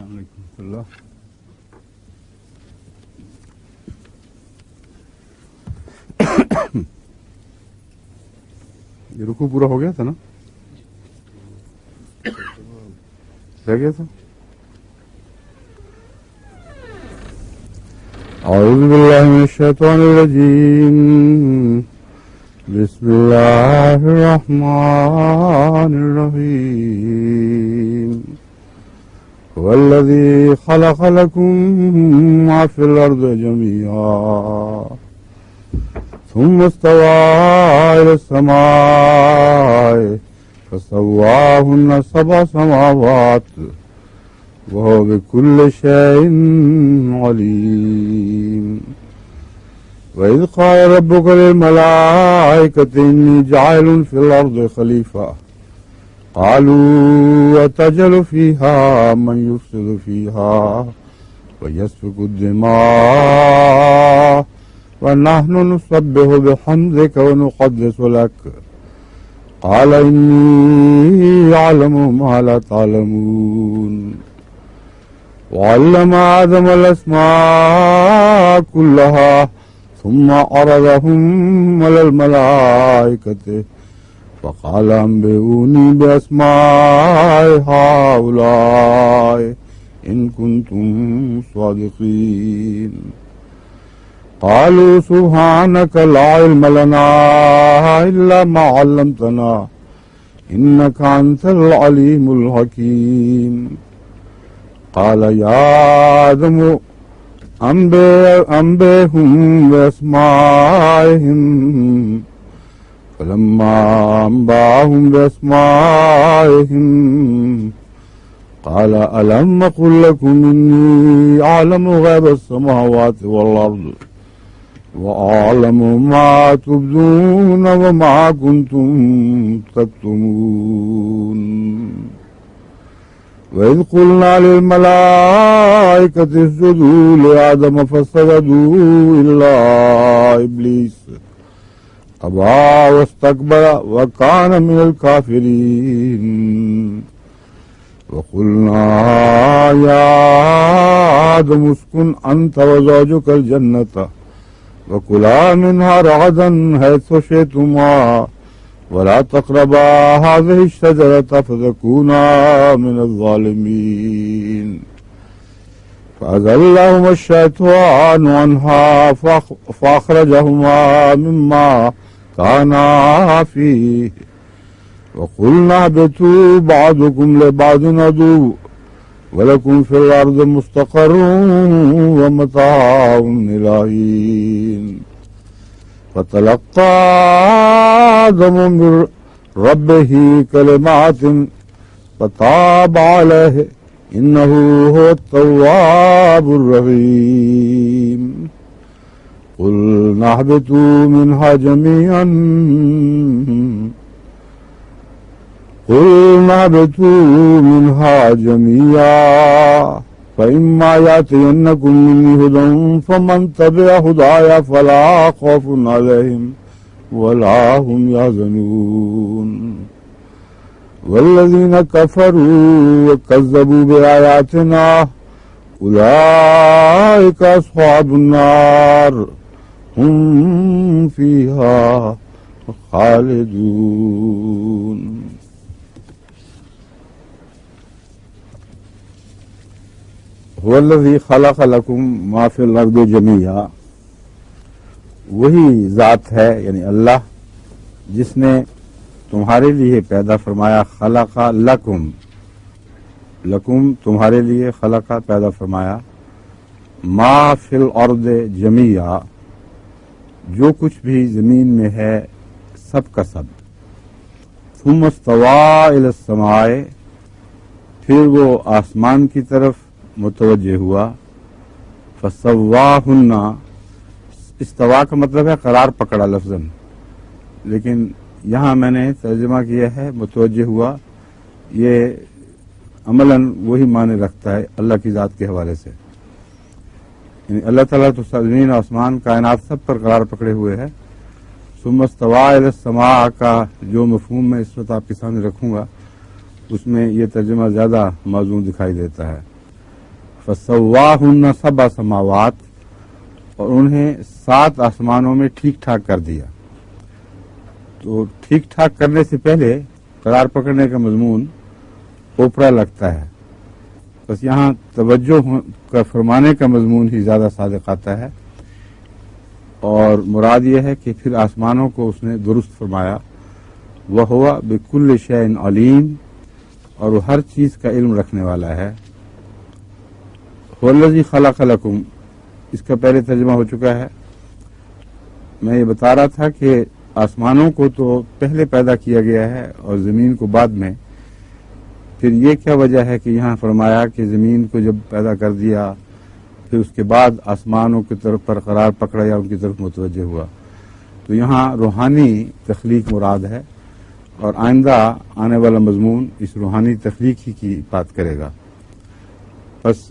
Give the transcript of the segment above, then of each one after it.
السلام علیکم ورحمۃ اللہ. یہ رکوع پورا ہو گیا تھا نا؟ رہ گیا تھا. اعوذ باللہ من الشیطان الرجیم. بسم اللہ الرحمن الرحیم. هو الذي خلق لكم ما في الأرض جميعا ثم استوى إلى السماء فسواهن سبع سماوات وهو بكل شيء عليم. وإذ قال ربك للملائكة إني جاعل في الأرض خليفة قالوا أتجعل فيها من يفسد فيها ويسفك الدماء ونحن نسبح بحمدك ونقدس لك قال إني أعلم ما لا تعلمون. وعلم آدم الأسماء كلها ثم عرضهم على الملائكة فقال أنبئوني بأسماء هؤلاء إن كنتم صادقين. قالوا سبحانك لا علم لنا إلا ما علمتنا إنك أنت العليم الحكيم. قال يا آدم أنبئهم بأسمائهم فلما أنبأهم بأسمائهم قال ألم أقل لكم إني أعلم غيب السماوات والأرض وأعلم ما تبدون وما كنتم تكتمون. وإذ قلنا للملائكة اسجدوا لآدم فسجدوا إلا إبليس أبى واستكبر وكان من الكافرين. وقلنا يا آدم اسكن أنت وزوجك الجنة وكلا منها رغدا حيث شئتما ولا تقربا هذه الشجرة فتكونا من الظالمين. فأزلهما الشيطان عنها فأخرجهما مما كانا فيه وقلنا اهبطوا بعضكم لبعض عدو ولكم في الأرض مستقر ومتاع إلى حين. فتلقى آدم من ربه كلمات فتاب عليه إنه هو التواب الرحيم. قلنا اهبطوا منها جميعا فإما يأتينكم مني هدى فمن تبع هدايا فلا خوف عليهم ولا هم يحزنون. والذين كفروا وكذبوا بآياتنا أولئك أصحاب النار هم فيها خالدون. هو الذي خلق لكم ما في الأرض جميعا. وہی ذات ہے یعنی اللہ جس نے تمہارے لیے پیدا فرمایا. خلق لکم، لکم تمہارے لیے، خلق پیدا فرمایا. ما فی الارض جميعا جو کچھ بھی زمین میں ہے سب کا سب. ثم استوى الى السماء پھر وہ آسمان کی طرف متوجہ ہوا. فسواہن، استوا کا مطلب ہے قرار پکڑا لفظاً، لیکن یہاں میں نے ترجمہ کیا ہے متوجہ ہوا. یہ عملاً وہی معنی رکھتا ہے اللہ کی ذات کے حوالے سے. یعنی اللہ تعالیٰ تو زمین آسمان کائنات سب پر قرار پکڑے ہوئے ہے. ثم استوى الى السماء کا جو مفہوم میں اس وقت آپ کے سامنے رکھوں گا اس میں یہ ترجمہ زیادہ موزوں دکھائی دیتا ہے. فسواہن سبع سماوات، اور انہیں 7 آسمانوں میں ٹھیک ٹھاک کر دیا۔ تو ٹھیک ٹھاک کرنے سے پہلے قرار پکڑنے کا مضمون اوپرا لگتا ہے، بس یہاں توجہ کا فرمانے کا مضمون ہی زیادہ صادق آتا ہے، اور مراد یہ ہے کہ پھر آسمانوں کو اس نے درست فرمایا۔ وَهُوَ بِكُلِّ شَيْءٍ عَلِيمٌ، اور وہ ہر چیز کا علم رکھنے والا ہے۔ هُوَ الَّذِي خَلَقَ لَكُمْ، اس کا پہلے ترجمہ ہو چکا ہے۔ میں یہ بتا رہا تھا کہ آسمانوں کو تو پہلے پیدا کیا گیا ہے اور زمین کو بعد میں۔ پھر یہ کیا وجہ ہے کہ یہاں فرمایا کہ زمین کو جب پیدا کر دیا پھر اس کے بعد آسمانوں کی طرف پر قرار پکڑا یا ان کی طرف متوجہ ہوا؟ تو یہاں روحانی تخلیق مراد ہے، اور آئندہ آنے والا مضمون اس روحانی تخلیق ہی کی بات کرے گا۔ بس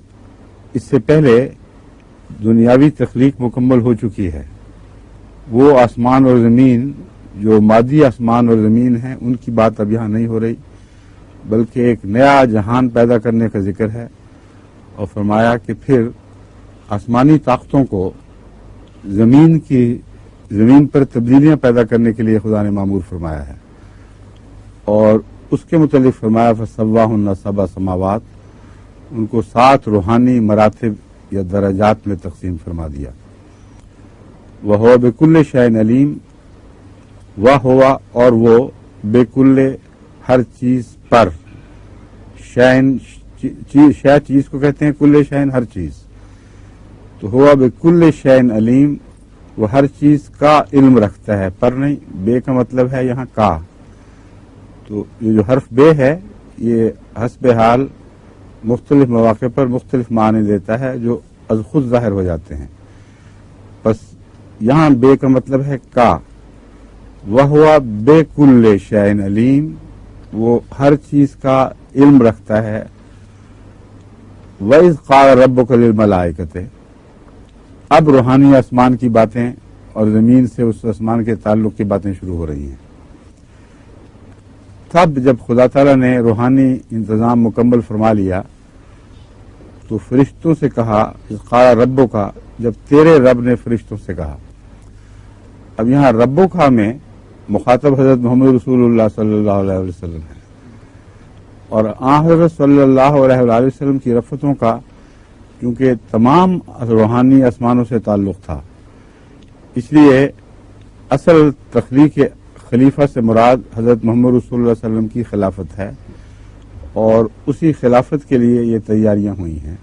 اس سے پہلے دنیاوی تخلیق مکمل ہو چکی ہے۔ وہ آسمان اور زمین جو مادی آسمان اور زمین ہیں ان کی بات اب یہاں نہیں ہو رہی، بلکہ ایک نیا جہان پیدا کرنے کا ذکر ہے، اور فرمایا کہ پھر آسمانی طاقتوں کو زمین پر تبدیلیاں پیدا کرنے کے لیے خدا نے مامور فرمایا ہے، اور اس کے متعلق فرمایا فسواہن سبع سماوات، ان کو 7 روحانی مراتب یا درجات میں تقسیم فرما دیا۔ وَهُوَ بِكُلِّ شَيْءٍ عَلِيمٌ، وَهُوَ، اور وہ، بِكُلِّ، ہر چیز پر، شے چیز کو کہتے ہیں، کل شیء ہر چیز، تو ہوا بِكُلِّ شَيْءٍ عَلِيمٌ، وہ ہر چیز کا علم رکھتا ہے، پر نہیں، بے کا مطلب ہے یہاں کا۔ تو یہ جو حرف بے ہے یہ حسب حال مختلف مواقع پر مختلف معنی دیتا ہے جو از خود ظاہر ہو جاتے ہیں، بس یہاں بے کا مطلب ہے کا۔ وَهُوَ بِكُلِّ شَيْءٍ عَلِيمٌ، وہ ہر چیز کا علم رکھتا ہے۔ وَإِذْ قَالَ رَبُّكَ لِلْمَلَائِكَةِ، اب روحانی آسمان کی باتیں اور زمین سے اس آسمان کے تعلق کی باتیں شروع ہو رہی ہیں۔ تب جب خدا تعالیٰ نے روحانی انتظام مکمل فرما لیا تو فرشتوں سے کہا، قال ربوں کا، جب تیرے رب نے فرشتوں سے کہا۔ اب یہاں ربوں کا میں مخاطب حضرت محمد رسول اللہ صلی اللہ علیہ وسلم ہے، اور حضرت صلی اللہ علیہ وسلم کی رفتوں کا کیونکہ تمام روحانی آسمانوں سے تعلق تھا، اس لیے اصل تخلیق خلیفہ سے مراد حضرت محمد رسول اللہ علیہ وسلم کی خلافت ہے، اور اسی خلافت کے لیے یہ تیاریاں ہوئی ہیں۔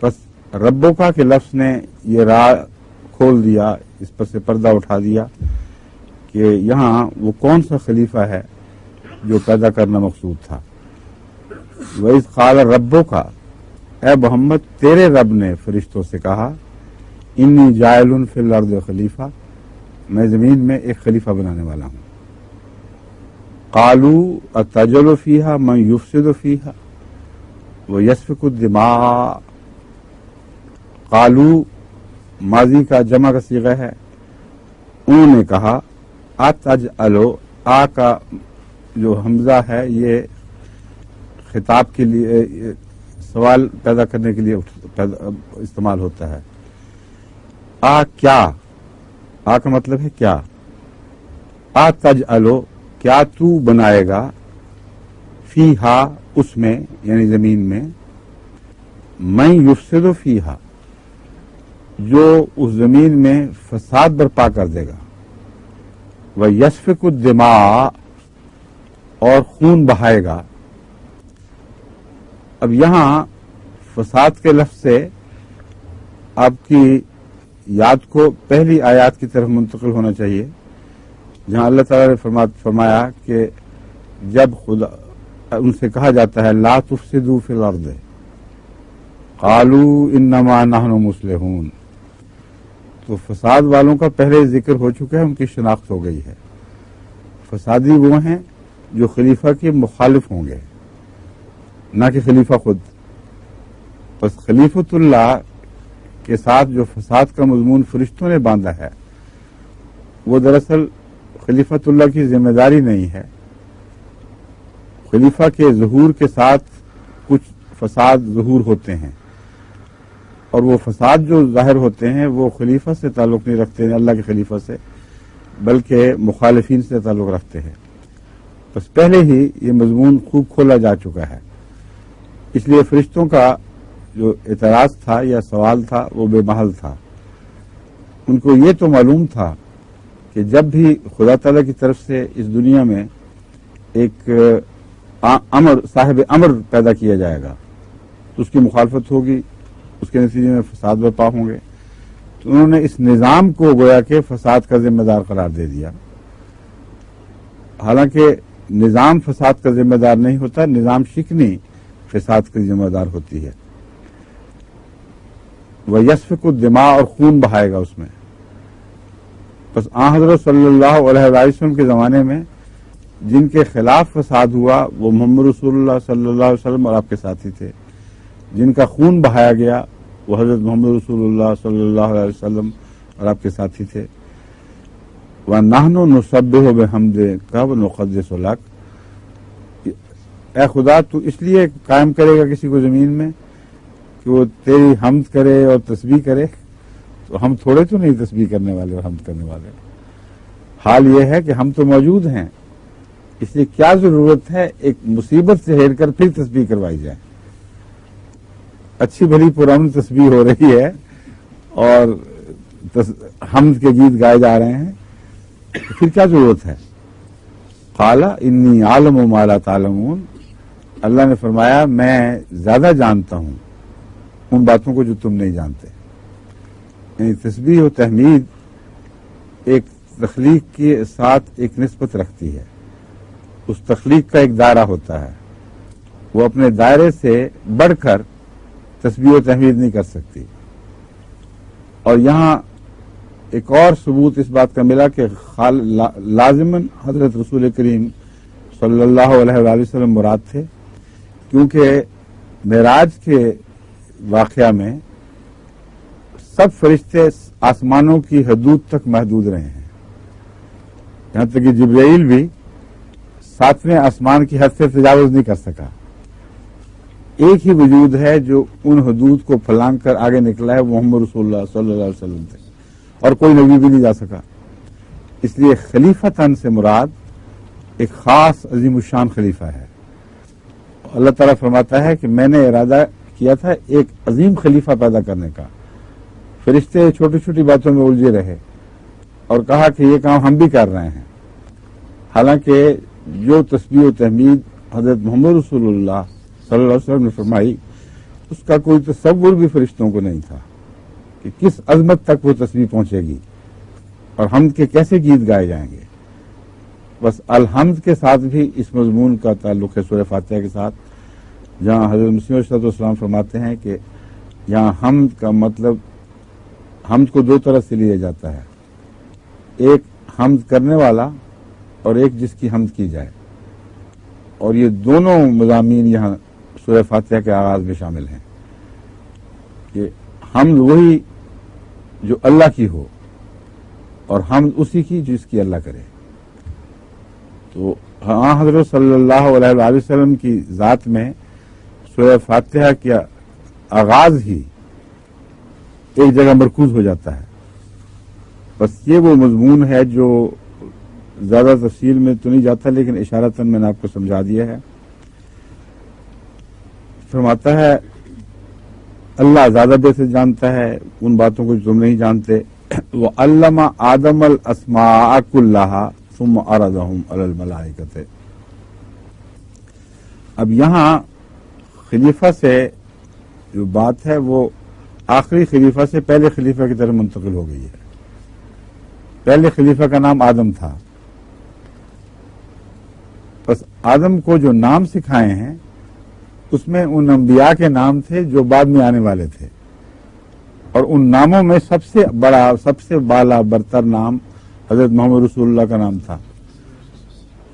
بس ربوں کا کے لفظ نے یہ راہ کھول دیا، اس پر سے پردہ اٹھا دیا کہ یہاں وہ کون سا خلیفہ ہے جو پیدا کرنا مقصود تھا۔ وَإِذْ قَالَ رَبُّكَ، اے محمد تیرے رب نے فرشتوں سے کہا، انی جاعل فی الارض خلیفہ، میں زمین میں ایک خلیفہ بنانے والا ہوں۔ قالوا اتجعل فیہا من یفسد فیہا ویسفک الدماء، قالوا ماضی کا جمع کا صیغہ ہے، انہوں نے کہا، اتجعل، آ کا جو حمزہ ہے یہ خطاب کے لیے سوال پیدا کرنے کے لیے استعمال ہوتا ہے۔ آ کیا، آ کا مطلب ہے کیا، آ تجعلو، کیا تو بنائے گا، فیہا، اس میں یعنی زمین میں، من یفسد فیہا، جو اس زمین میں فساد برپا کر دے گا، ویسفک الدماء، اور خون بہائے گا۔ اب یہاں فساد کے لفظ سے آپ کی یاد کو پہلی آیات کی طرف منتقل ہونا چاہیے، جہاں اللہ تعالیٰ نے فرمایا کہ جب خدا ان سے کہا جاتا ہے لا تفسدوا فی الارض قالوا انما نحن مصلحون، تو فساد والوں کا پہلے ذکر ہو چکا ہے، ان کی شناخت ہو گئی ہے۔ فسادی وہ ہیں جو خلیفہ کے مخالف ہوں گے، نہ کہ خلیفہ خود۔ بس خلیفۃ اللہ کے ساتھ جو فساد کا مضمون فرشتوں نے باندھا ہے وہ دراصل خلیفۃ اللہ کی ذمہ داری نہیں ہے۔ خلیفہ کے ظہور کے ساتھ کچھ فساد ظہور ہوتے ہیں، اور وہ فساد جو ظاہر ہوتے ہیں وہ خلیفہ سے تعلق نہیں رکھتے ہیں، اللہ کے خلیفہ سے، بلکہ مخالفین سے تعلق رکھتے ہیں۔ بس پہلے ہی یہ مضمون خوب کھولا جا چکا ہے، اس لیے فرشتوں کا جو اعتراض تھا یا سوال تھا وہ بے محل تھا۔ ان کو یہ تو معلوم تھا کہ جب بھی خدا تعالیٰ کی طرف سے اس دنیا میں ایک صاحب امر پیدا کیا جائے گا تو اس کی مخالفت ہوگی، اس کے نتیجے میں فساد برپا ہوں گے، تو انہوں نے اس نظام کو گویا کہ فساد کا ذمہ دار قرار دے دیا۔ حالانکہ نظام فساد کا ذمہ دار نہیں ہوتا، نظام شکنی فساد کی ذمہ دار ہوتی ہے۔ وہ یسفک الدماء، اور خون بہائے گا اس میں۔ بس آن حضرت صلی اللہ علیہ وسلم کے زمانے میں جن کے خلاف فساد ہوا وہ محمد رسول اللہ صلی اللہ علیہ وسلم اور آپ کے ساتھی تھے، جن کا خون بہایا گیا وہ حضرت محمد رسول اللہ صلی اللہ علیہ وسلم اور آپ کے ساتھی تھے۔ وَنَحْنُ نُسَبِّحُ بِحَمْدِكَ وَنُقَدِّسُ لَكَ، اے خدا تو اس لیے قائم کرے گا کسی کو زمین میں کہ وہ تیری حمد کرے اور تسبیح کرے، تو ہم تھوڑے تو نہیں تسبیح کرنے والے اور حمد کرنے والے۔ حال یہ ہے کہ ہم تو موجود ہیں، اس لیے کیا ضرورت ہے ایک مصیبت سے ہیر کر پھر تسبیح کروائی جائے؟ اچھی بھلی پرامن تسبیح ہو رہی ہے اور حمد کے گیت گائے جا رہے ہیں، تو پھر کیا ضرورت ہے؟ قال انی عالم ما لا تعلمون، اللہ نے فرمایا میں زیادہ جانتا ہوں ان باتوں کو جو تم نہیں جانتے۔ یعنی تسبیح و تحمید ایک تخلیق کے ساتھ ایک نسبت رکھتی ہے، اس تخلیق کا ایک دائرہ ہوتا ہے، وہ اپنے دائرے سے بڑھ کر تسبیح و تحمید نہیں کر سکتی۔ اور یہاں ایک اور ثبوت اس بات کا ملا کہ لازماً حضرت رسول کریم صلی اللہ علیہ وآلہ وسلم مراد تھے، کیونکہ معراج کے واقعہ میں سب فرشتے آسمانوں کی حدود تک محدود رہے ہیں، یہاں تک کہ جبرائیل بھی 7ویں آسمان کی حد سے تجاوز نہیں کر سکا۔ ایک ہی وجود ہے جو ان حدود کو پھلانگ کر آگے نکلا ہے، وہ محمد رسول اللہ صلی اللہ علیہ وسلم تھے، اور کوئی نبی بھی نہیں جا سکا۔ اس لیے خلیفتاً سے مراد ایک خاص عظیم الشان خلیفہ ہے۔ اللہ تعالیٰ فرماتا ہے کہ میں نے ارادہ کیا تھا ایک عظیم خلیفہ پیدا کرنے کا، فرشتے چھوٹی چھوٹی باتوں میں الجھے رہے اور کہا کہ یہ کام ہم بھی کر رہے ہیں، حالانکہ جو تسبیح و تحمید حضرت محمد رسول اللہ صلی اللہ علیہ وسلم نے فرمائی اس کا کوئی تصور بھی فرشتوں کو نہیں تھا کہ کس عظمت تک وہ تسبیح پہنچے گی اور حمد کے کیسے گیت گائے جائیں گے۔ بس الحمد کے ساتھ بھی اس مضمون کا تعلق ہے سورہ فاتحہ کے ساتھ، جہاں حضرت مسیح علیہ السلام فرماتے ہیں کہ یہاں حمد کا مطلب حمد کو دو طرح سے لیا جاتا ہے، ایک حمد کرنے والا اور ایک جس کی حمد کی جائے، اور یہ دونوں مضامین یہاں سورہ فاتحہ کے آغاز میں شامل ہیں کہ حمد وہی جو اللہ کی ہو اور حمد اسی کی جس کی اللہ کرے۔ تو ہاں حضرت صلی اللہ علیہ وآلہ وسلم کی ذات میں سورہ فاتحہ کا آغاز ہی ایک جگہ مرکوز ہو جاتا ہے۔ بس یہ وہ مضمون ہے جو زیادہ تفصیل میں تو نہیں جاتا، لیکن اشارتاً میں نے آپ کو سمجھا دیا ہے۔ فرماتا ہے اللہ زیادہ بہتر جانتا ہے ان باتوں کو جو تم نہیں جانتے۔ وَعَلَّمَ آدَمَ الْأَسْمَاءَ كُلَّهَا ثُمَّ عَرَضَهُمْ عَلَى الْمَلَائِكَةِ۔ اب یہاں خلیفہ سے جو بات ہے وہ آخری خلیفہ سے پہلے خلیفہ کی طرف منتقل ہو گئی ہے۔ پہلے خلیفہ کا نام آدم تھا، بس آدم کو جو نام سکھائے ہیں اس میں ان انبیاء کے نام تھے جو بعد میں آنے والے تھے، اور ان ناموں میں سب سے بڑا سب سے بالا برتر نام حضرت محمد رسول اللہ کا نام تھا۔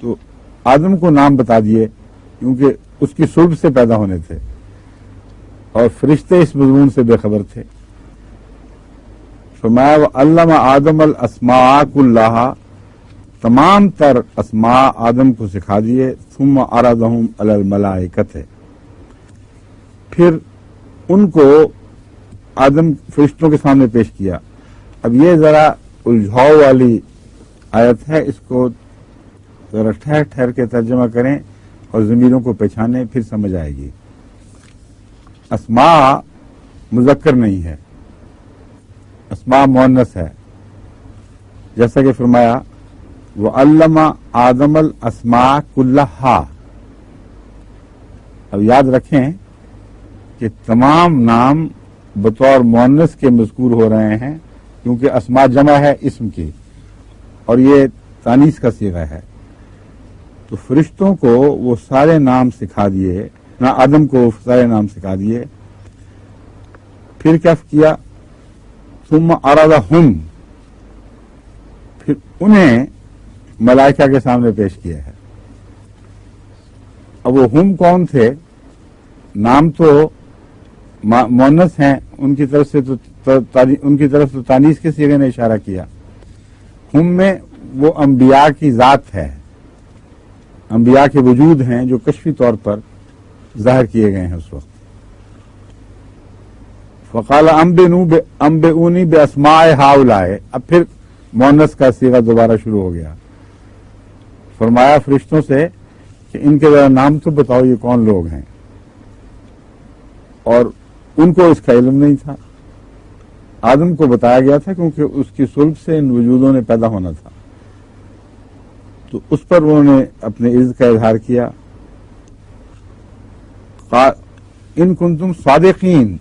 تو آدم کو نام بتا دیے کیونکہ اس کی صلب سے پیدا ہونے تھے، اور فرشتے اس مضمون سے بے خبر تھے۔ فرمایا وَعَلَّمَ آدَمَ الْأَسْمَاءَ كُلَّهَا، تمام تر اسماء آدم کو سکھا دیے۔ ثُمَّ عَرَضَهُمْ عَلَى الْمَلَائِكَةِ، پھر ان کو آدم فرشتوں کے سامنے پیش کیا. اب یہ ذرا الجھاؤ والی آیت ہے، اس کو ذرا ٹھہر ٹھہر کے ترجمہ کریں اور ضمیروں کو پہچانیں، پھر سمجھ آئے گی. اسماء مذکر نہیں ہے، اسماء مؤنث ہے. جیسا کہ فرمایا وَعَلَّمَ آدَمَ الْأَسْمَاءَ كُلَّهَا. اب یاد رکھیں کہ تمام نام بطور مؤنث کے مذکور ہو رہے ہیں، کیونکہ اسماء جمع ہے اسم کی اور یہ تانیث کا صیغہ ہے. تو فرشتوں کو وہ سارے نام سکھا دیے، نہ آدم کو سارے نام سکھا دیے. پھر کیا کیا؟ ثم عرضہم، پھر انہیں ملائکہ کے سامنے پیش کیا ہے. اب وہ ہم کون تھے؟ نام تو مؤنث ہیں، ان کی طرف تو تانیث کے صیغے نے اشارہ کیا. ہم میں وہ انبیاء کی ذات ہے، انبیاء کے وجود ہیں جو کشفی طور پر ظاہر کیے گئے ہیں اس وقت. فقال انبئونی باسماء ہؤلاء. اب پھر مؤنث کا صیغہ دوبارہ شروع ہو گیا. فرمایا فرشتوں سے کہ ان کے ذرا نام تو بتاؤ، یہ کون لوگ ہیں. اور ان کو اس کا علم نہیں تھا. آدم کو بتایا گیا تھا کیونکہ اس کی صلب سے ان وجودوں نے پیدا ہونا تھا. تو اس پر انہوں نے اپنے عز کا اظہار کیا. ان کنتم صادقین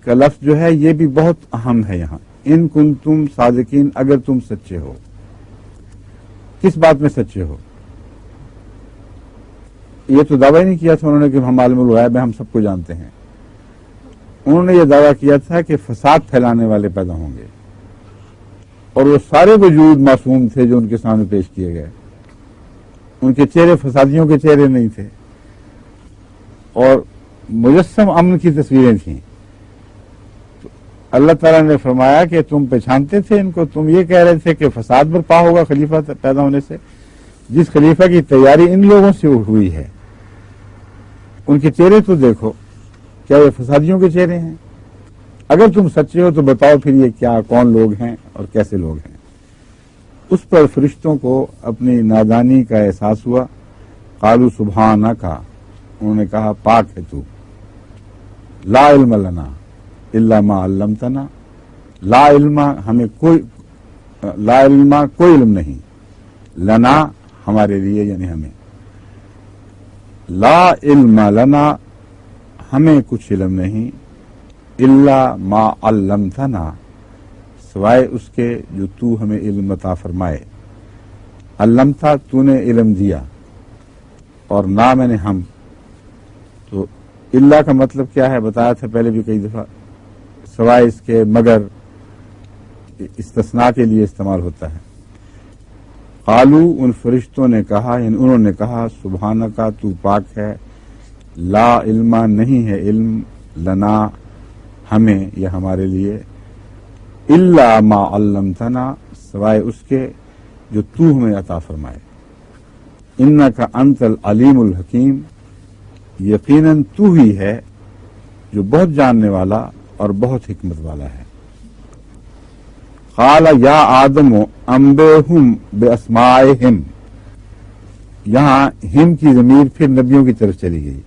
کا لفظ جو ہے یہ بھی بہت اہم ہے یہاں. ان کنتم صادقین، اگر تم سچے ہو. کس بات میں سچے ہو؟ یہ تو دعویٰ نہیں کیا تھا انہوں نے کہ ہم عالم الغیب ہیں، ہم سب کو جانتے ہیں. انہوں نے یہ دعویٰ کیا تھا کہ فساد پھیلانے والے پیدا ہوں گے، اور وہ سارے وجود معصوم تھے جو ان کے سامنے پیش کیے گئے. ان کے چہرے فسادیوں کے چہرے نہیں تھے، اور مجسم امن کی تصویریں تھیں. تو اللہ تعالیٰ نے فرمایا کہ تم پہچانتے تھے ان کو، تم یہ کہہ رہے تھے کہ فساد برپا ہوگا خلیفہ پیدا ہونے سے. جس خلیفہ کی تیاری ان لوگوں سے ہوئی ہے، ان کے چہرے تو دیکھو، کیا یہ فسادیوں کے چہرے ہیں؟ اگر تم سچے ہو تو بتاؤ پھر یہ کیا، کون لوگ ہیں اور کیسے لوگ ہیں. اس پر فرشتوں کو اپنی نادانی کا احساس ہوا. قالوا سبحانک، انہوں نے کہا پاک ہے تو. لا علم لنا الا ما علمتنا، لا علم ہمیں کوئی، لا علم کوئی علم نہیں، لنا ہمارے لیے یعنی ہمیں، لا علم لنا ہمیں کچھ علم نہیں، الا ما علمتنا سوائے اس کے جو تو ہمیں علم عطا فرمائے. علمتا، تو نے علم دیا، اور نہ میں نے ہم. تو اللہ کا مطلب کیا ہے بتایا تھا پہلے بھی کئی دفعہ، سوائے اس کے، مگر استثناء کے لیے استعمال ہوتا ہے. قالو، ان فرشتوں نے کہا، یعنی انہوں نے کہا سبحانکا، تو پاک ہے، لا علم نہیں ہے علم، لنا ہمیں یا ہمارے لیے، الا ما علمتنا سوائے اس کے جو تو ہمیں عطا فرمائے. انک انت العلیم الحکیم، یقیناً تو ہی ہے جو بہت جاننے والا اور بہت حکمت والا ہے. قال یا آدم انبئہم باسمائہم، یہاں ہم کی ضمیر پھر نبیوں کی طرف چلی گئی.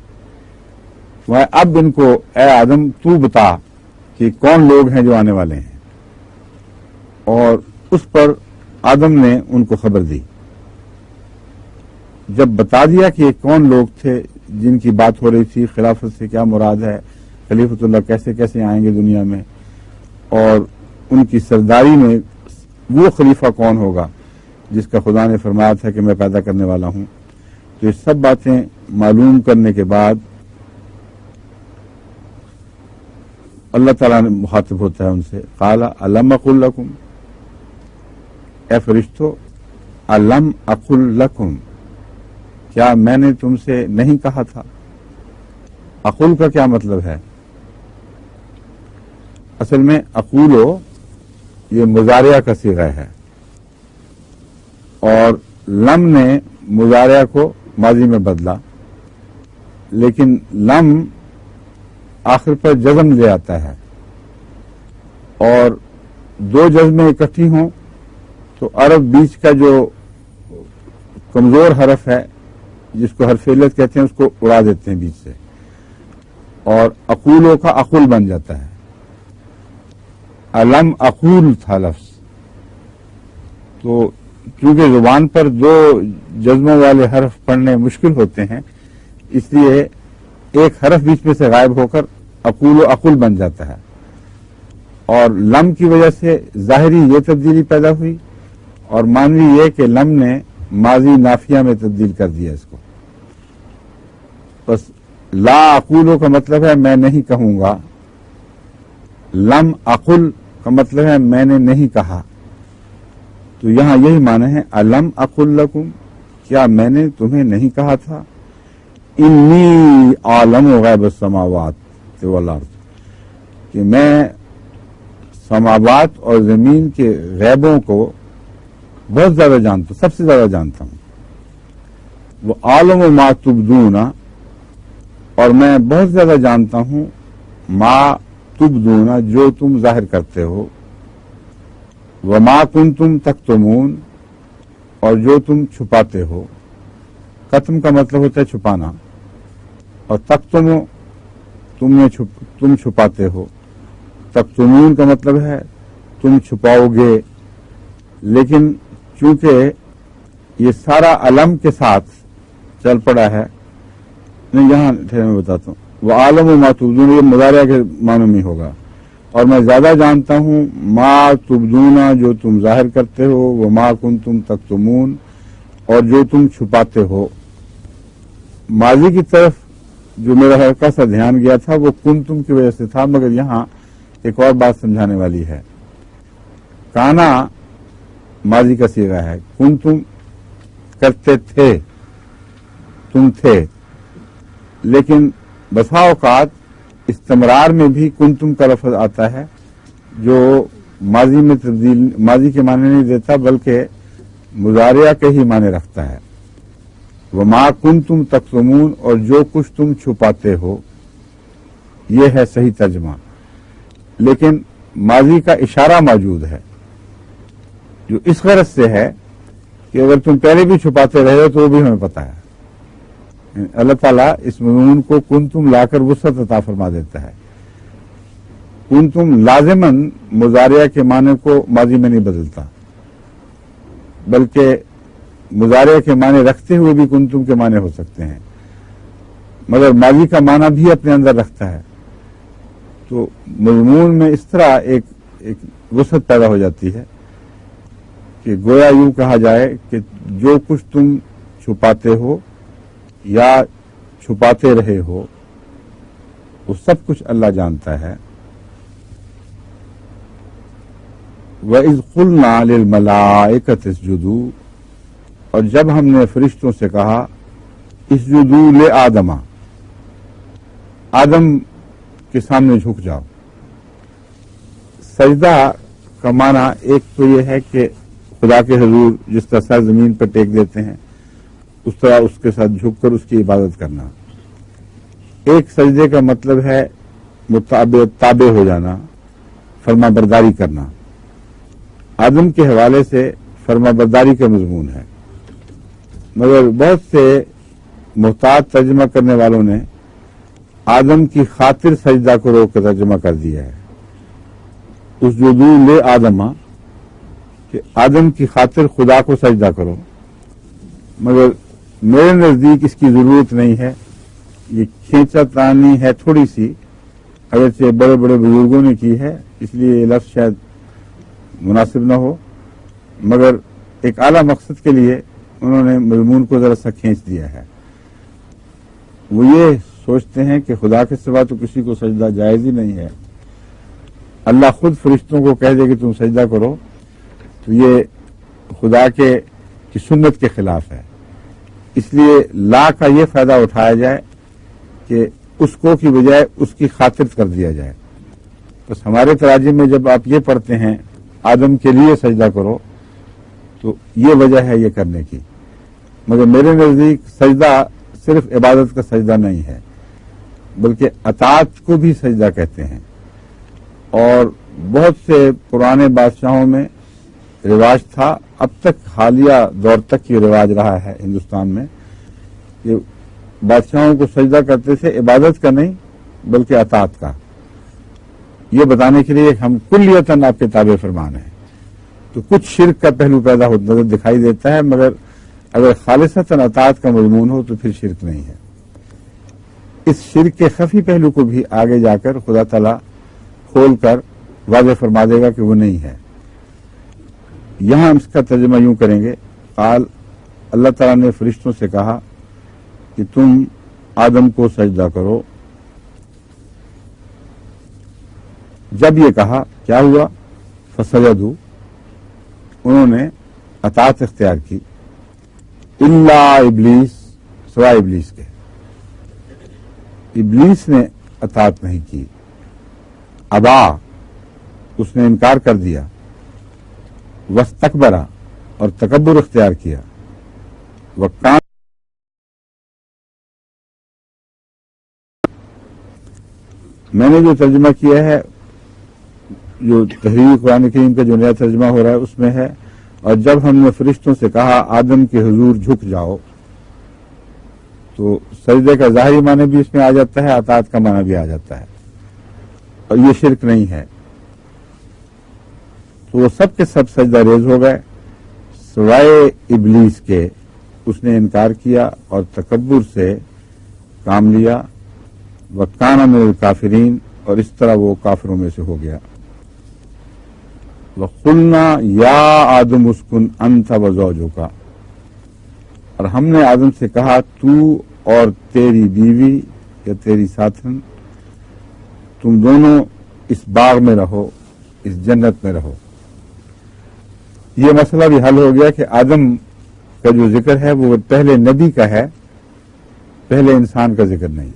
اب ان کو اے آدم تو بتا کہ کون لوگ ہیں جو آنے والے ہیں. اور اس پر آدم نے ان کو خبر دی. جب بتا دیا کہ یہ کون لوگ تھے جن کی بات ہو رہی تھی، خلافت سے کیا مراد ہے، خلیفۃ اللہ کیسے کیسے آئیں گے دنیا میں، اور ان کی سرداری میں وہ خلیفہ کون ہوگا جس کا خدا نے فرمایا تھا کہ میں پیدا کرنے والا ہوں. تو یہ سب باتیں معلوم کرنے کے بعد اللہ تعالیٰ نے مخاطب ہوتا ہے ان سے. قال الم اقل لکم، اے فرشتو، الم اقل لکم، کیا میں نے تم سے نہیں کہا تھا؟ اقول کا کیا مطلب ہے؟ اصل میں اقولو یہ مضارعہ کا صیغہ ہے، اور لم نے مضارعہ کو ماضی میں بدلا، لیکن لم آخر پر جزم لے آتا ہے، اور دو جزمیں اکٹھی ہوں تو عرب بیچ کا جو کمزور حرف ہے جس کو حرف علت کہتے ہیں اس کو اڑا دیتے ہیں بیچ سے، اور اقولوں کا اقول بن جاتا ہے۔ علم اقول تھا لفظ، تو کیونکہ زبان پر دو جزموں والے حرف پڑھنے مشکل ہوتے ہیں، اس لیے ایک حرف بیچ میں سے غائب ہو کر اقول و اقول بن جاتا ہے، اور لم کی وجہ سے ظاہری یہ تبدیلی پیدا ہوئی، اور معنوی یہ کہ لم نے ماضی نافیہ میں تبدیل کر دیا اس کو۔ بس لا اقولو کا مطلب ہے میں نہیں کہوں گا، لم اقل کا مطلب ہے میں نے نہیں کہا، تو یہاں یہی معنی ہے الم اقل لکم، کیا میں نے تمہیں نہیں کہا تھا، انی عالم غیب السماوات والارض، کہ میں سماوات اور زمین کے غیبوں کو بہت زیادہ جانتا ہوں، سب سے زیادہ جانتا ہوں، وہ عالم ما تبدون، اور میں بہت زیادہ جانتا ہوں ما تبدون جو تم ظاہر کرتے ہو، وما کنتم تکتمون اور جو تم چھپاتے ہو۔ قتم کا مطلب ہوتا ہے چھپانا، اور تکتمو تم چھپاتے ہو، تکتمون کا مطلب ہے تم چھپاؤ گے، لیکن چونکہ یہ سارا علم کے ساتھ چل پڑا ہے، نہیں یہاں میں بتاتا ہوں، وہ عالم و ما تبدون یہ مضارع کے معنی میں ہوگا، اور میں زیادہ جانتا ہوں ما تبدون جو تم ظاہر کرتے ہو، وہ ما کنتم تکتمون اور جو تم چھپاتے ہو۔ ماضی کی طرف جو میرا ہلکا سا دھیان گیا تھا وہ کنتم کی وجہ سے تھا، مگر یہاں ایک اور بات سمجھانے والی ہے۔ کانا ماضی کا صیغہ ہے، کنتم کرتے تھے، تم تھے، لیکن بسا اوقات استمرار میں بھی کنتم کا لفظ آتا ہے جو ماضی میں ماضی کے معنی نہیں دیتا بلکہ مضارعہ کے ہی معنی رکھتا ہے۔ وما کنتم تکتمون اور جو کچھ تم چھپاتے ہو، یہ ہے صحیح ترجمہ، لیکن ماضی کا اشارہ موجود ہے جو اس غرض سے ہے کہ اگر تم پہلے بھی چھپاتے رہے ہو تو وہ بھی ہمیں پتا ہے۔ اللہ تعالیٰ اس مضمون کو کنتم لا کر وسعت عطا فرما دیتا ہے۔ کنتم لازماً مضارعہ کے معنی کو ماضی میں نہیں بدلتا، بلکہ مضارعہ کے معنی رکھتے ہوئے بھی کنتم کے معنی ہو سکتے ہیں، مگر ماضی کا معنی بھی اپنے اندر رکھتا ہے، تو مضمون میں اس طرح ایک وسعت پیدا ہو جاتی ہے کہ گویا یوں کہا جائے کہ جو کچھ تم چھپاتے ہو یا چھپاتے رہے ہو وہ سب کچھ اللہ جانتا ہے۔ وَإِذْ قُلْنَا لِلْمَلَائِكَةِ اسْجُدُوا، اور جب ہم نے فرشتوں سے کہا اسجدوا لآدم، آدم کے سامنے جھک جاؤ۔ سجدہ کا معنی ایک تو یہ ہے کہ خدا کے حضور جس طرح سر زمین پر ٹیک دیتے ہیں اس طرح اس کے ساتھ جھک کر اس کی عبادت کرنا۔ ایک سجدے کا مطلب ہے تابع ہو جانا، فرما برداری کرنا۔ آدم کے حوالے سے فرما برداری کا مضمون ہے، مگر بہت سے محتاط ترجمہ کرنے والوں نے آدم کی خاطر سجدہ کو روک کر ترجمہ کر دیا ہے، اسجدوا لآدم، کہ آدم کی خاطر خدا کو سجدہ کرو، مگر میرے نزدیک اس کی ضرورت نہیں ہے، یہ کھینچا تانی ہے تھوڑی سی، اگرچہ بڑے بڑے بزرگوں نے کی ہے اس لیے یہ لفظ شاید مناسب نہ ہو، مگر ایک اعلیٰ مقصد کے لیے انہوں نے مضمون کو ذرا سا کھینچ دیا ہے۔ وہ یہ سوچتے ہیں کہ خدا کے سوا تو کسی کو سجدہ جائز ہی نہیں ہے، اللہ خود فرشتوں کو کہہ دے کہ تم سجدہ کرو تو یہ خدا کی سنت کے خلاف ہے، اس لیے لا کا یہ فائدہ اٹھایا جائے کہ اس کو کی بجائے اس کی خاطر کر دیا جائے۔ بس ہمارے تراجم میں جب آپ یہ پڑھتے ہیں آدم کے لیے سجدہ کرو تو یہ وجہ ہے یہ کرنے کی، مگر میرے نزدیک سجدہ صرف عبادت کا سجدہ نہیں ہے بلکہ اطاعت کو بھی سجدہ کہتے ہیں. اور بہت سے پرانے بادشاہوں میں رواج تھا، اب تک حالیہ دور تک یہ رواج رہا ہے ہندوستان میں کہ بادشاہوں کو سجدہ کرتے تھے، عبادت کا نہیں بلکہ اطاعت کا، یہ بتانے کے لیے ہم کلیتاً آپ کے تابع فرمان ہیں. تو کچھ شرک کا پہلو پیدا نظر دکھائی دیتا ہے، مگر اگر خالصتاً اطاعت کا مضمون ہو تو پھر شرک نہیں ہے. اس شرک کے خفی پہلو کو بھی آگے جا کر خدا تعالیٰ کھول کر واضح فرما دے گا کہ وہ نہیں ہے. یہاں ہم اس کا ترجمہ یوں کریں گے، قال، اللہ تعالیٰ نے فرشتوں سے کہا کہ تم آدم کو سجدہ کرو. جب یہ کہا کیا ہوا؟ فسجدوا، انہوں نے اطاعت اختیار کی، الا ابلیس، سوائے ابلیس کے. ابلیس نے اطاعت نہیں کی، ابا، اس نے انکار کر دیا، واستکبر، اور تکبر اختیار کیا، وکان، میں نے جو ترجمہ کیا ہے، جو تحریر قرآن کریم کا جو نیا ترجمہ ہو رہا ہے اس میں ہے، اور جب ہم نے فرشتوں سے کہا آدم کے حضور جھک جاؤ، تو سجدے کا ظاہری معنی بھی اس میں آ جاتا ہے، اطاعت کا معنی بھی آ جاتا ہے، اور یہ شرک نہیں ہے. تو وہ سب کے سب سجدہ ریز ہو گئے سوائے ابلیس کے، اس نے انکار کیا اور تکبر سے کام لیا، وکان من الکافرین، اور اس طرح وہ کافروں میں سے ہو گیا. وقلنا یا آدم اسکن انت وزوجک، اور ہم نے آدم سے کہا تو اور تیری بیوی یا تیری ساتھن، تم دونوں اس باغ میں رہو، اس جنت میں رہو. یہ مسئلہ بھی حل ہو گیا کہ آدم کا جو ذکر ہے وہ پہلے نبی کا ہے، پہلے انسان کا ذکر نہیں،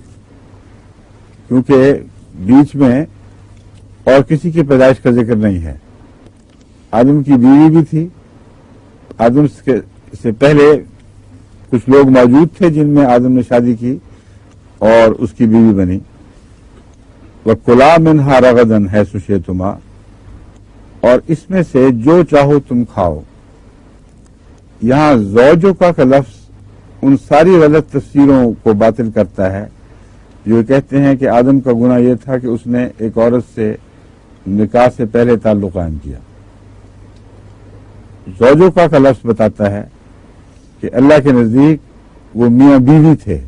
کیونکہ بیچ میں اور کسی کی پیدائش کا ذکر نہیں ہے. آدم کی بیوی بھی تھی، آدم سے پہلے کچھ لوگ موجود تھے جن میں آدم نے شادی کی اور اس کی بیوی بنی. وَكُلَا مِنْهَا رَغَدًا حَيْثُ شِئْتُمَا، اور اس میں سے جو چاہو تم کھاؤ. یہاں زوجوں کا لفظ ان ساری غلط تفسیروں کو باطل کرتا ہے جو کہتے ہیں کہ آدم کا گناہ یہ تھا کہ اس نے ایک عورت سے نکاح سے پہلے تعلق قائم کیا. زوجوں کا لفظ بتاتا ہے کہ اللہ کے نزدیک وہ میاں بیوی تھے،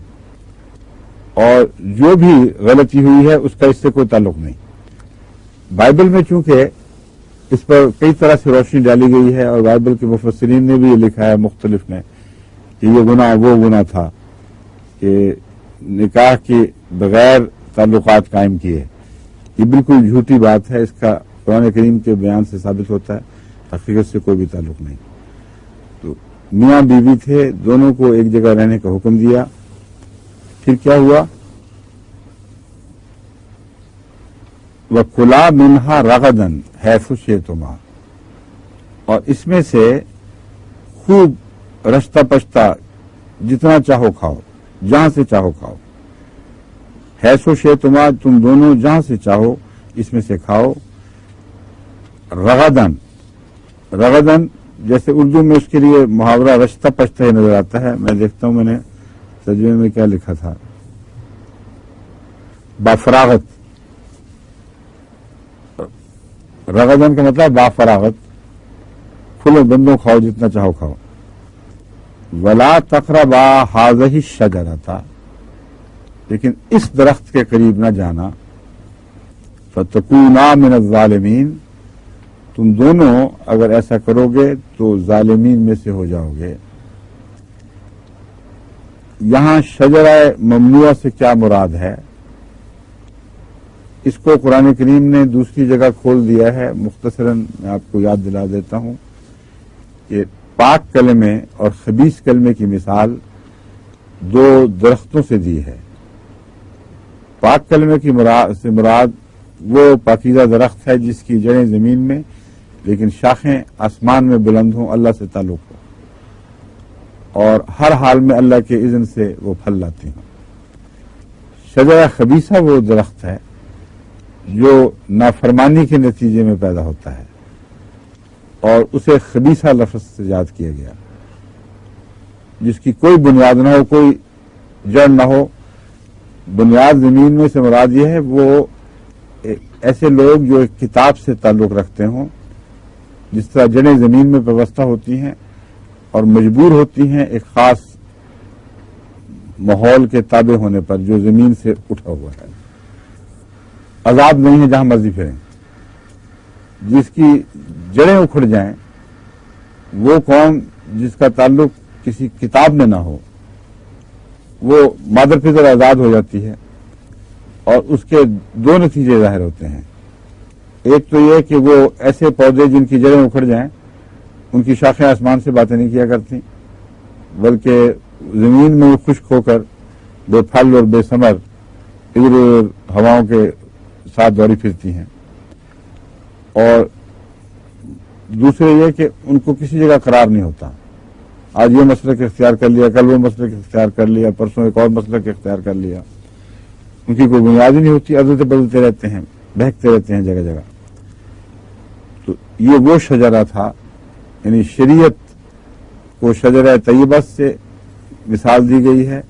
اور جو بھی غلطی ہوئی ہے اس کا اس سے کوئی تعلق نہیں. بائبل میں چونکہ اس پر کئی طرح سے روشنی ڈالی گئی ہے، اور بائبل کے مفسرین نے بھی یہ لکھا ہے مختلف نے کہ یہ گناہ وہ گناہ تھا کہ نکاح کے بغیر تعلقات قائم کیے. یہ بالکل جھوٹی بات ہے، اس کا قرآن کریم کے بیان سے ثابت ہوتا ہے، حقیقت سے کوئی بھی تعلق نہیں. تو میاں بیوی تھے، دونوں کو ایک جگہ رہنے کا حکم دیا. پھر کیا ہوا؟ وَكُلَا مِنْهَا رَغَدًا حَيْثُ شِئْتُمَا، اور اس میں سے خوب رشتہ پشتہ جتنا چاہو کھاؤ، جہاں سے چاہو کھاؤ. حیث شئتما، تم دونوں جہاں سے چاہو اس میں سے کھاؤ. رغدن، رغدن جیسے اردو میں اس کے لیے محاورہ رشتہ پشتہ ہی نظر آتا ہے. میں دیکھتا ہوں میں نے ترجمے میں کیا لکھا تھا، بافراغت. رغدن کا مطلب بافراغت، کھلے بندوں کھاؤ، جتنا چاہو کھاؤ. ولا تقربا هذه الشجرة، لیکن اس درخت کے قریب نہ جانا. فتکونا من الظالمین، تم دونوں اگر ایسا کرو گے تو ظالمین میں سے ہو جاؤ گے. یہاں شجرہ ممنوعہ سے کیا مراد ہے؟ اس کو قرآن کریم نے دوسری جگہ کھول دیا ہے. مختصراً میں آپ کو یاد دلا دیتا ہوں کہ پاک کلمے اور خبیث کلمے کی مثال دو درختوں سے دی ہے. پاک کلمے کی سے مراد وہ پاکیزہ درخت ہے جس کی جڑیں زمین میں لیکن شاخیں آسمان میں بلند ہوں، اللہ سے تعلق ہو. اور ہر حال میں اللہ کے اذن سے وہ پھل لاتی ہوں۔ شجرہ خبیثہ وہ درخت ہے جو نافرمانی کے نتیجے میں پیدا ہوتا ہے اور اسے خبیثہ لفظ سے یاد کیا گیا، جس کی کوئی بنیاد نہ ہو، کوئی جڑ نہ ہو۔ بنیاد زمین میں سے مراد یہ ہے وہ ایسے لوگ جو ایک کتاب سے تعلق رکھتے ہوں، جس طرح جڑیں زمین میں پیوستہ ہوتی ہیں اور مجبور ہوتی ہیں ایک خاص ماحول کے تابع ہونے پر جو زمین سے اٹھا ہوا ہے، آزاد نہیں ہے جہاں مرضی پھریں۔ جس کی جڑیں اکھڑ جائیں وہ قوم جس کا تعلق کسی کتاب میں نہ ہو، وہ مادر فطر آزاد ہو جاتی ہے، اور اس کے دو نتیجے ظاہر ہوتے ہیں۔ ایک تو یہ کہ وہ ایسے پودے جن کی جڑیں اکھڑ جائیں، ان کی شاخیں آسمان سے باتیں نہیں کیا کرتی، بلکہ زمین میں خشک ہو کر بے پھل اور بے ثمر ادھر ادھر ہواؤں کے ساتھ دوڑی پھرتی ہیں۔ اور دوسرے یہ کہ ان کو کسی جگہ قرار نہیں ہوتا، آج یہ مسلک اختیار کر لیا، کل وہ مسلک اختیار کر لیا، پرسوں ایک اور مسلک اختیار کر لیا، ان کی کوئی بنیاد ہی نہیں ہوتی، عدلتے بدلتے رہتے ہیں، بہکتے رہتے ہیں جگہ جگہ۔ تو یہ وہ شجرہ تھا، یعنی شریعت کو شجرہ طیبہ سے مثال دی گئی ہے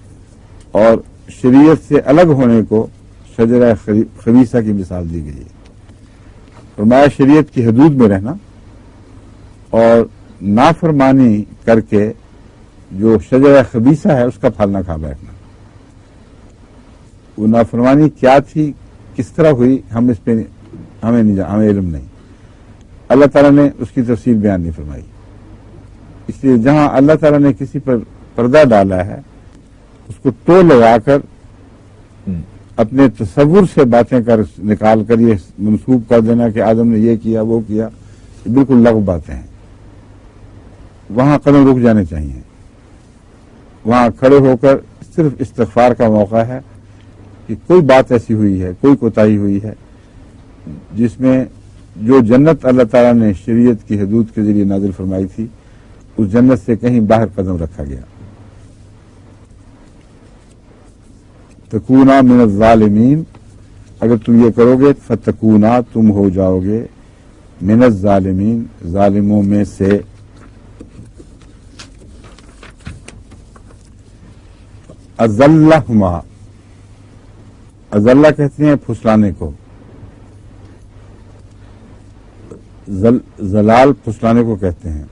اور شریعت سے الگ ہونے کو شجرہ خبیثہ کی مثال دی گئی ہے۔ فرمایا شریعت کی حدود میں رہنا اور نافرمانی کر کے جو شجرہ خبیثہ ہے اس کا پھل نہ کھا بیٹھنا۔ وہ نافرمانی کیا تھی، کس طرح ہوئی، ہمیں علم نہیں، اللہ تعالیٰ نے اس کی تفصیل بیان نہیں فرمائی۔ اس لیے جہاں اللہ تعالیٰ نے کسی پر پردہ ڈالا ہے اس کو تو لگا کر اپنے تصور سے باتیں نکال کر یہ منسوب کر دینا کہ آدم نے یہ کیا وہ کیا، یہ بالکل لغو باتیں ہیں۔ وہاں قدم رک جانے چاہیے، وہاں کھڑے ہو کر صرف استغفار کا موقع ہے کہ کوئی بات ایسی ہوئی ہے، کوئی کوتاہی ہوئی ہے جس میں جو جنت اللہ تعالیٰ نے شریعت کی حدود کے ذریعے نازل فرمائی تھی اس جنت سے کہیں باہر قدم رکھا گیا۔ تکونا من الظالمین، اگر تم یہ کرو گے فتکونا، تم ہو جاؤ گے من الظالمین، ظالموں میں سے۔ اذلہما، اذلہ کہتے ہیں پھسلانے کو، زلال پھسلانے کو کہتے ہیں۔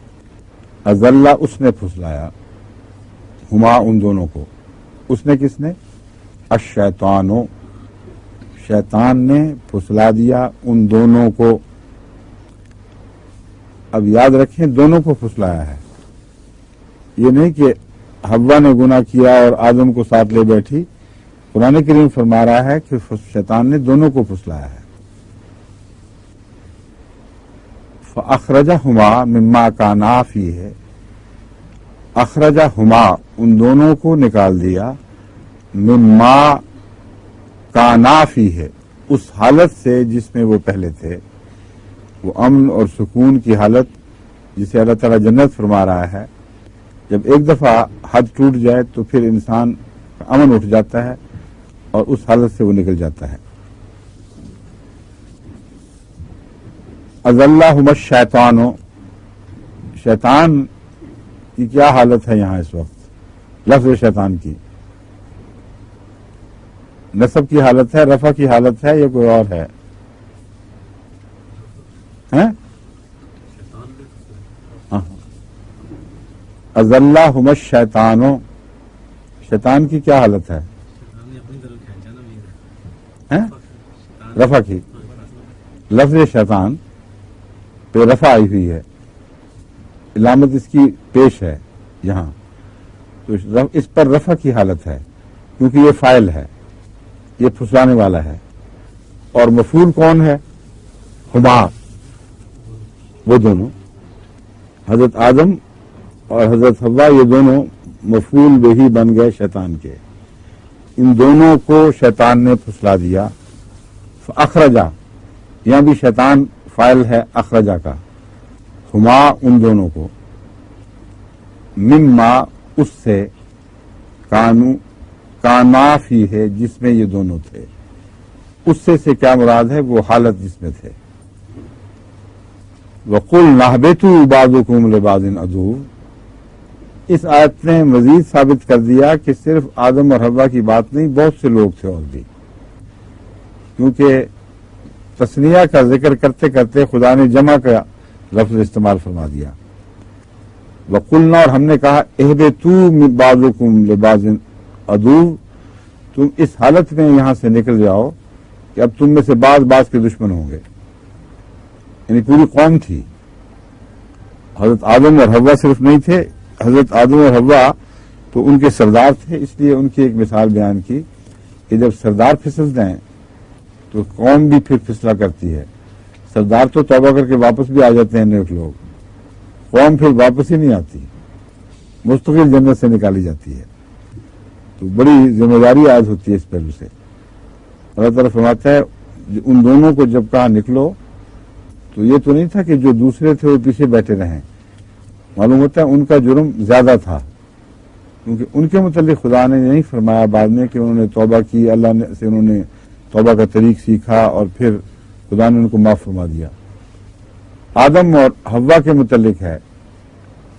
اذلہ اس نے پھسلایا، ہما ان دونوں کو، اس نے کس نے؟ الشیطانو، شیطان نے پھسلا دیا ان دونوں کو۔ اب یاد رکھیں دونوں کو پھسلایا ہے، یہ نہیں کہ حوا نے گناہ کیا اور آدم کو ساتھ لے بیٹھی۔ قرآن کریم فرما رہا ہے کہ شیطان نے دونوں کو پھسلایا ہے۔ فَأَخْرَجَهُمَا مِمَّا كَانَا فِيهِ، اخرجہما ان دونوں کو نکال دیا، مما کانا فیہ اس حالت سے جس میں وہ پہلے تھے، وہ امن اور سکون کی حالت جسے اللہ تعالیٰ جنت فرما رہا ہے۔ جب ایک دفعہ حد ٹوٹ جائے تو پھر انسان کا امن اٹھ جاتا ہے اور اس حالت سے وہ نکل جاتا ہے۔ اذلہم الشیطان، شیطان کی کیا حالت ہے یہاں اس وقت؟ لفظ شیطان کی نصب کی حالت ہے، رفع کی حالت ہے، یا کوئی اور ہے؟ اذلہم الشیطان، شیطان کی کیا حالت ہے؟ رفع کی، لفظ شیطان پہ رفع آئی ہوئی ہے، علامت اس کی پیش ہے یہاں، تو اس پر رفع کی حالت ہے کیونکہ یہ فاعل ہے، یہ پھسلانے والا ہے، اور مفعول کون ہے؟ ہما، وہ دونوں حضرت آدم اور حضرت حوا، یہ دونوں مفعول بہی بن گئے شیطان کے، ان دونوں کو شیطان نے پھسلا دیا۔ اخرجا، یہاں بھی شیطان فاعل ہے اخرجا کا، ہما ان دونوں کو، مما اس سے کانافی ہے جس میں یہ دونوں تھے. اس سے کیا مراد ہے؟ وہ حالت جس میں تھے. وَقُلْ نَهْبِطُوا بَعْضُكُمْ لِبَعْضٍ عَدُوٌّ. اس آیت نے مزید ثابت کر دیا کہ صرف آدم اور حوا کی بات نہیں، بہت سے لوگ تھے اور بھی، کیونکہ تثنیہ کا ذکر کرتے کرتے خدا نے جمع کا لفظ استعمال فرما دیا. وَقُلْنَا، اور ہم نے کہا، اهْبِطُوا بَعْضُكُمْ لِبَعْضٍ عَدُوٌّ، تم اس حالت میں یہاں سے نکل جاؤ کہ اب تم میں سے بعض کے دشمن ہوں گے. یعنی پوری قوم تھی. حضرت آدم اور حوا صرف نہیں تھے، حضرت آدم اور حوا تو ان کے سردار تھے. اس لیے ان کی ایک مثال بیان کی کہ جب سردار پھسل جائیں تو قوم بھی پھر پھسلا کرتی ہے. سردار تو توبہ کر کے واپس بھی آ جاتے ہیں نیک لوگ، قوم پھر واپس ہی نہیں آتی، مستقل جنت سے نکالی جاتی ہے. تو بڑی ذمہ داری عائد ہوتی ہے اس پہلو سے. اللہ تعالیٰ فرماتا ہے ان دونوں کو جب کہا نکلو تو یہ تو نہیں تھا کہ جو دوسرے تھے وہ پیچھے بیٹھے رہیں. معلوم ہوتا ہے ان کا جرم زیادہ تھا، کیونکہ ان کے متعلق خدا نے نہیں فرمایا بعد میں کہ انہوں نے توبہ کی، اللہ نے سے انہوں نے توبہ کا طریق سیکھا اور پھر خدا نے ان کو معاف فرما دیا. آدم اور حوا کے متعلق ہے،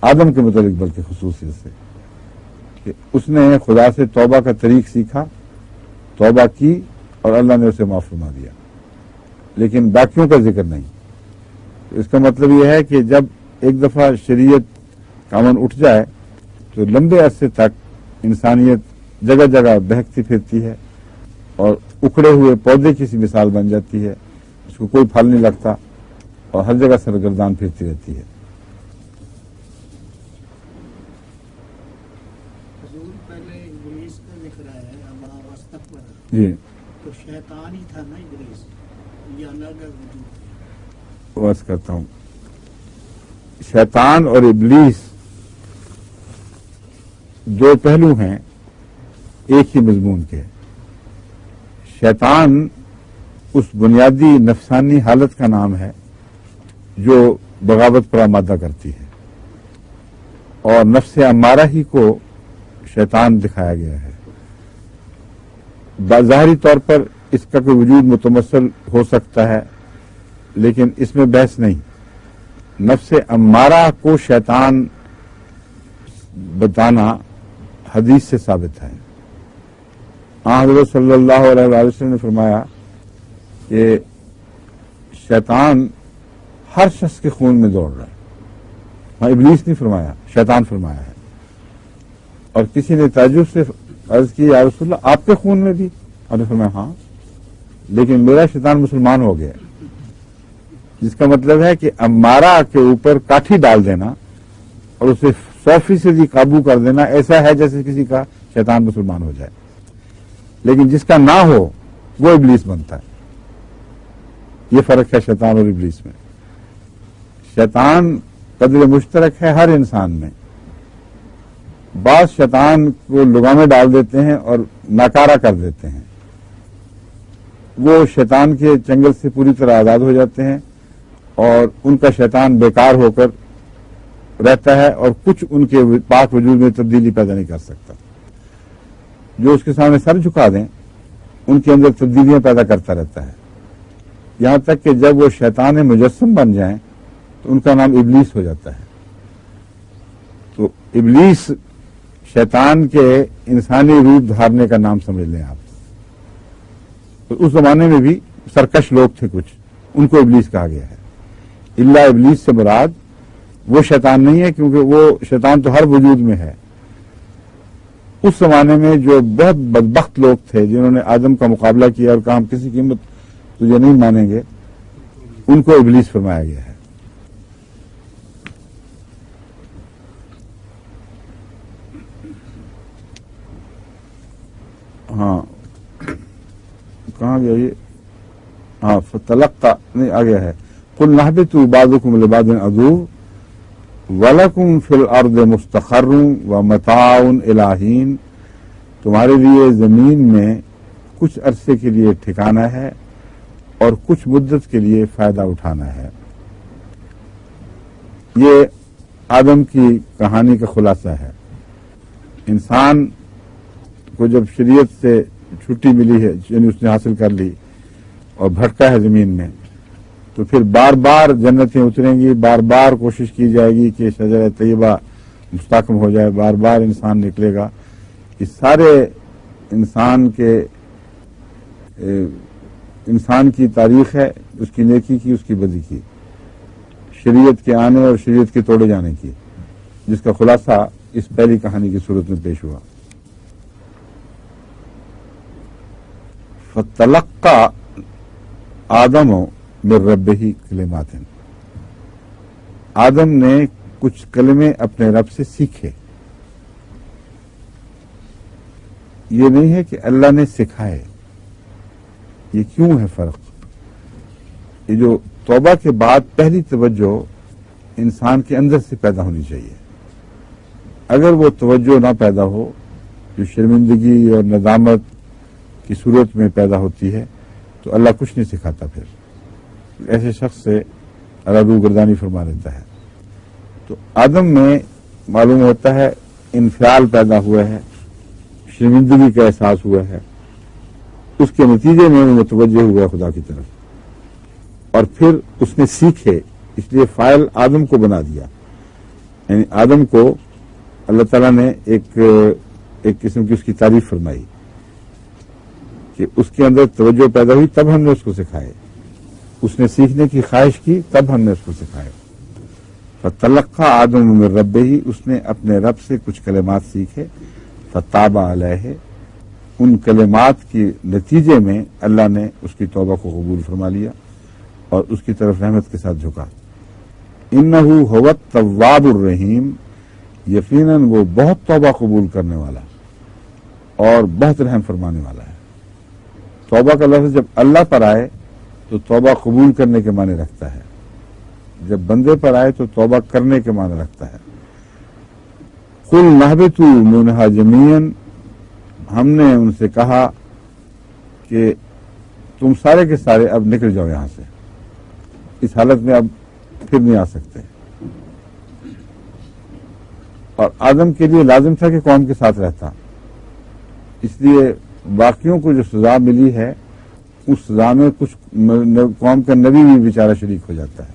آدم کے متعلق بلکہ خصوصیت سے کہ اس نے خدا سے توبہ کا طریق سیکھا، توبہ کی اور اللہ نے اسے معاف فرما دیا، لیکن باقیوں کا ذکر نہیں. تو اس کا مطلب یہ ہے کہ جب ایک دفعہ شریعت کا امن اٹھ جائے تو لمبے عرصے تک انسانیت جگہ جگہ بہکتی پھرتی ہے اور اکھڑے ہوئے پودے کی سی مثال بن جاتی ہے، اس کو کوئی پھل نہیں لگتا اور ہر جگہ سرگردان پھرتی رہتی ہے. حضور پہلے ابلیس کا ذکر ہے، ابا واستکبر، جی تو شیطان ہی تھا نا ابلیس، یہ الگ وجود. بس کرتا ہوں، شیطان اور ابلیس دو پہلو ہیں ایک ہی مضمون کے. شیطان اس بنیادی نفسانی حالت کا نام ہے جو بغاوت پر آمادہ کرتی ہے، اور نفس امارہ ہی کو شیطان دکھایا گیا ہے. ظاہری طور پر اس کا کوئی وجود متمثل ہو سکتا ہے، لیکن اس میں بحث نہیں. نفس امارہ کو شیطان بتانا حدیث سے ثابت ہے. حضرت صلی اللہ علیہ وسلم نے فرمایا کہ شیطان ہر شخص کے خون میں دوڑ رہا ہے. ہاں، ابلیس نہیں فرمایا، شیطان فرمایا ہے. اور کسی نے تعجب سے عرض کی، یا رسول اللہ آپ کے خون میں بھی؟ اور نے فرمایا ہاں، لیکن میرا شیطان مسلمان ہو گیا. جس کا مطلب ہے کہ امارہ کے اوپر کاٹھی ڈال دینا اور اسے 100% قابو کر دینا ایسا ہے جیسے کسی کا شیطان مسلمان ہو جائے. لیکن جس کا نہ ہو وہ ابلیس بنتا ہے. یہ فرق ہے شیطان اور ابلیس میں. شیطان قدر مشترک ہے ہر انسان میں. بعض شیطان کو لگام میں ڈال دیتے ہیں اور ناکارہ کر دیتے ہیں، وہ شیطان کے چنگل سے پوری طرح آزاد ہو جاتے ہیں اور ان کا شیطان بیکار ہو کر رہتا ہے اور کچھ ان کے پاک وجود میں تبدیلی پیدا نہیں کر سکتا. جو اس کے سامنے سر جھکا دیں ان کے اندر تبدیلیاں پیدا کرتا رہتا ہے، یہاں تک کہ جب وہ شیطان مجسم بن جائیں تو ان کا نام ابلیس ہو جاتا ہے. تو ابلیس شیطان کے انسانی روپ دھارنے کا نام سمجھ لیں آپ. تو اس زمانے میں بھی سرکش لوگ تھے کچھ، ان کو ابلیس کہا گیا ہے. الا ابلیس سے مراد وہ شیطان نہیں ہے، کیونکہ وہ شیطان تو ہر وجود میں ہے. اس زمانے میں جو بہت بدبخت لوگ تھے جنہوں نے آدم کا مقابلہ کیا اور کہا ہم کسی قیمت تجھے نہیں مانیں گے، ان کو ابلیس فرمایا گیا ہے. ہاں کہاں گیا یہ؟ ہاں فتلقى نہیں آ گیا ہے. قل نهبطوا بعضكم لبعض عدو وَلَكُمْ فِي الْأَرْضِ مُسْتَقَرٌّ وَمَتَاعٌ إِلَىٰ حِينٍ. تمہارے لیے زمین میں کچھ عرصے کے لیے ٹھکانہ ہے اور کچھ مدت کے لیے فائدہ اٹھانا ہے. یہ آدم کی کہانی کا خلاصہ ہے. انسان کو جب شریعت سے چھٹی ملی ہے، یعنی اس نے حاصل کر لی اور بھٹکا ہے زمین میں، تو پھر بار بار جنتیں اتریں گی، بار بار کوشش کی جائے گی کہ شجرہ طیبہ مستحکم ہو جائے، بار بار انسان نکلے گا. اس سارے انسان کی تاریخ ہے، اس کی نیکی کی، اس کی بدی کی، شریعت کے آنے اور شریعت کے توڑے جانے کی، جس کا خلاصہ اس پہلی کہانی کی صورت میں پیش ہوا. فَتَلَقَّى آدَمُ مِن رَبِّهِ کلمات، آدم نے کچھ کلمے اپنے رب سے سیکھے. یہ نہیں ہے کہ اللہ نے سکھائے. یہ کیوں ہے فرق؟ یہ جو توبہ کے بعد پہلی توجہ انسان کے اندر سے پیدا ہونی چاہیے. اگر وہ توجہ نہ پیدا ہو، جو شرمندگی اور ندامت کی صورت میں پیدا ہوتی ہے، تو اللہ کچھ نہیں سکھاتا. پھر ایسے شخص سے اللہ روگردانی فرما لیتا ہے. تو آدم میں معلوم ہوتا ہے انفعال پیدا ہوا ہے، شرمندگی کا احساس ہوا ہے، اس کے نتیجے میں وہ متوجہ ہوا خدا کی طرف، اور پھر اس نے سیکھے. اس لیے فاعل آدم کو بنا دیا. یعنی آدم کو اللہ تعالیٰ نے ایک قسم کی اس کی تعریف فرمائی کہ اس کے اندر توجہ پیدا ہوئی، تب ہم نے اس کو سکھائے. اس نے سیکھنے کی خواہش کی، تب ہم نے اس کو سکھایا. فَتَلَقَّى آدَمُ مِن رَبِّهِ، اس نے اپنے رب سے کچھ کلمات سیکھے. فَتَابَ عَلَيْهِ، ان کلمات کے نتیجے میں اللہ نے اس کی توبہ کو قبول فرما لیا اور اس کی طرف رحمت کے ساتھ جھکا. اِنَّهُ هُوَ التَّوَّابُ الرَّحِيمُ، یقیناً وہ بہت توبہ قبول کرنے والا اور بہت رحم فرمانے والا ہے. توبہ کا لفظ جب اللہ پر آئے تو توبہ قبول کرنے کے معنی رکھتا ہے، جب بندے پر آئے تو توبہ کرنے کے معنی رکھتا ہے. قُلْ نَهْبِطُوا مِنْهَا جَمِيعًا، ہم نے ان سے کہا کہ تم سارے کے سارے اب نکل جاؤ یہاں سے، اس حالت میں اب پھر نہیں آ سکتے. اور آدم کے لیے لازم تھا کہ قوم کے ساتھ رہتا، اس لیے باقیوں کو جو سزا ملی ہے اس سزا میں کچھ قوم کا نبی بھی بیچارہ شریک ہو جاتا ہے.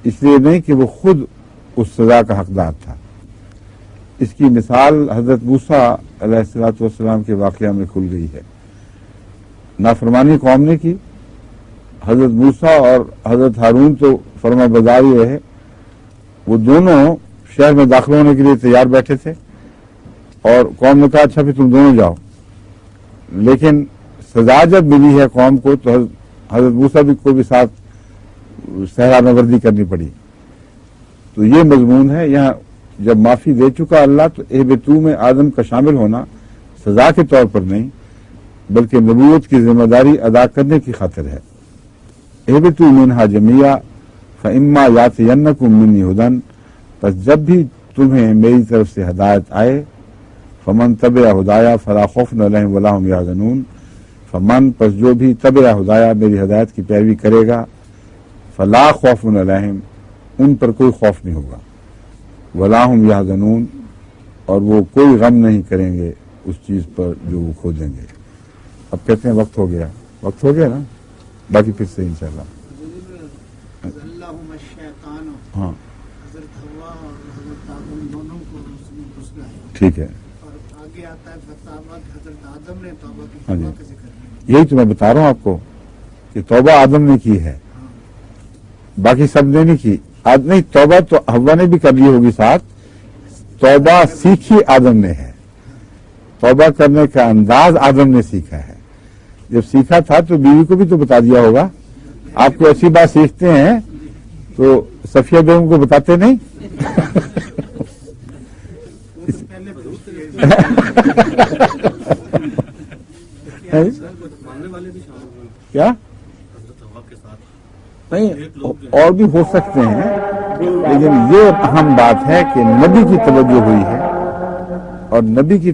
اس لیے نہیں کہ وہ خود اس سزا کا حقدار تھا. اس کی مثال حضرت موسیٰ علیہ الصلوۃ والسلام کے واقعہ میں کھل گئی ہے. نافرمانی قوم نے کی، حضرت موسیٰ اور حضرت ہارون تو فرما برداری رہے، وہ دونوں شہر میں داخل ہونے کے لیے تیار بیٹھے تھے اور قوم نے کہا اچھا پھر تم دونوں جاؤ. لیکن سزا جب ملی ہے قوم کو تو حضرت موسیٰ کو بھی ساتھ صحرا میں وردی کرنی پڑی. تو یہ مضمون ہے یہاں. جب معافی دے چکا اللہ تو اہبطوا میں آدم کا شامل ہونا سزا کے طور پر نہیں بلکہ نبوت کی ذمہ داری ادا کرنے کی خاطر ہے. اہبطوا منہا جمیعا فاما یاتینکم منی ھدی، پس جب بھی تمہیں میری طرف سے ہدایت آئے، فمن تبع ہدایا فلا خوف علیہم ولا هم یحزنون، فمن پس جو بھی تبع ہدایا میری ہدایت کی پیروی کرے گا، فلا خوف علیہم ان پر کوئی خوف نہیں ہوگا، ولا هم یحزنون اور وہ کوئی غم نہیں کریں گے اس چیز پر جو وہ کھو دیں گے. اب کہتے ہیں وقت ہو گیا نا، باقی پھر سے انشاءاللہ. ہاں حضرت حوا اور حضرت آدم دونوں کو اس میں گھسنا ہے. ٹھیک ہے. اور آگے آتا ہے فتابت، حضرت آدم نے توبہ کی. ہاں جی. توبہ کا ذکر ہے. یہی تو میں بتا رہا ہوں آپ کو کہ توبہ آدم نے کی ہے، باقی سب نے نہیں کی. نہیں، توبہ تو حوا نے بھی کر لی ہوگی ساتھ، توبہ سیکھی آدم نے ہے. توبہ کرنے کا انداز آدم نے سیکھا ہے. جب سیکھا تھا تو بیوی کو بھی تو بتا دیا ہوگا. آپ کو ایسی بات سیکھتے ہیں تو صفیہ بیگم کو بتاتے نہیں؟ کیا نہیں، اور بھی ہو سکتے ہیں، لیکن یہ اہم بات ہے کہ نبی کی توجہ ہوئی ہے اور نبی کی